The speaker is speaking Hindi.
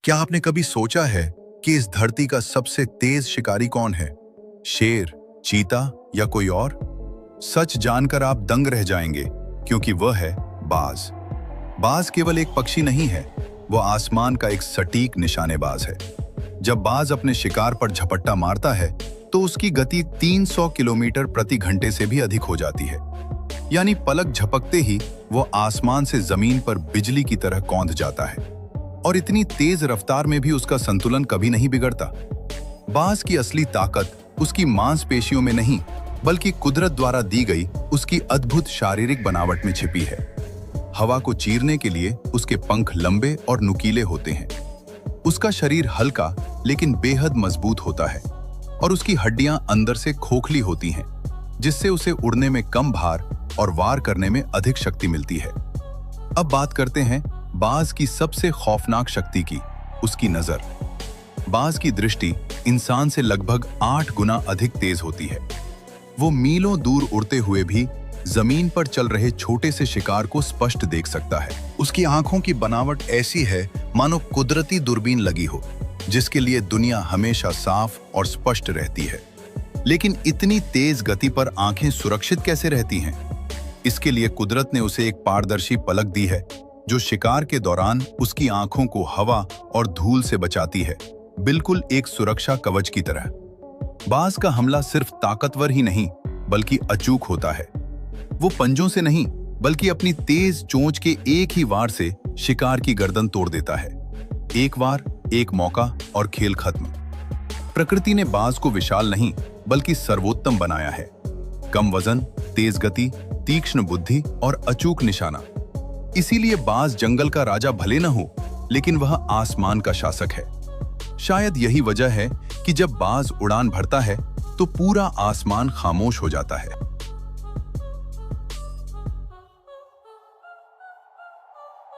क्या आपने कभी सोचा है कि इस धरती का सबसे तेज शिकारी कौन है? शेर, चीता या कोई और? सच जानकर आप दंग रह जाएंगे, क्योंकि वह है बाज। बाज केवल एक पक्षी नहीं है, वह आसमान का एक सटीक निशानेबाज है। जब बाज अपने शिकार पर झपट्टा मारता है तो उसकी गति 300 किलोमीटर प्रति घंटे से भी अधिक हो जाती है। यानी पलक झपकते ही वो आसमान से जमीन पर बिजली की तरह कौंध जाता है, और इतनी तेज रफ्तार में भी उसका संतुलन कभी नहीं बिगड़ता। बाज की असली ताकत उसकी मांसपेशियों में नहीं, बल्कि कुदरत द्वारा दी गई उसकी अद्भुत शारीरिक बनावट में छिपी है। हवा को चीरने के लिए उसके पंख लंबे और नुकीले होते हैं। उसका शरीर हल्का लेकिन बेहद मजबूत होता है, और उसकी हड्डियां अंदर से खोखली होती हैं, जिससे उसे उड़ने में कम भार और वार करने में अधिक शक्ति मिलती है। अब बात करते हैं बाज की सबसे खौफनाक शक्ति की, उसकी नजर। बाज की दृष्टि इंसान से लगभग 8 गुना अधिक तेज होती है। वो मीलों दूर उड़ते हुए भी जमीन पर चल रहे छोटे से शिकार को स्पष्ट देख सकता है। उसकी आंखों की बनावट ऐसी है मानो कुदरती दूरबीन लगी हो, जिसके लिए दुनिया हमेशा साफ और स्पष्ट रहती है। लेकिन इतनी तेज गति पर आंखें सुरक्षित कैसे रहती हैं? इसके लिए कुदरत ने उसे एक पारदर्शी पलक दी है, जो शिकार के दौरान उसकी आंखों को हवा और धूल से बचाती है, बिल्कुल एक सुरक्षा कवच की तरह। बाज का हमला सिर्फ ताकतवर ही नहीं, बल्कि अचूक होता है। वो पंजों से नहीं, बल्कि अपनी तेज चोंच के एक ही वार से शिकार की गर्दन तोड़ देता है। एक वार, एक मौका और खेल खत्म। प्रकृति ने बाज को विशाल नहीं, बल्कि सर्वोत्तम बनाया है। कम वजन, तेज गति, तीक्ष्ण बुद्धि और अचूक निशाना। इसीलिए बाज जंगल का राजा भले न हो, लेकिन वह आसमान का शासक है। शायद यही वजह है कि जब बाज उड़ान भरता है तो पूरा आसमान खामोश हो जाता है।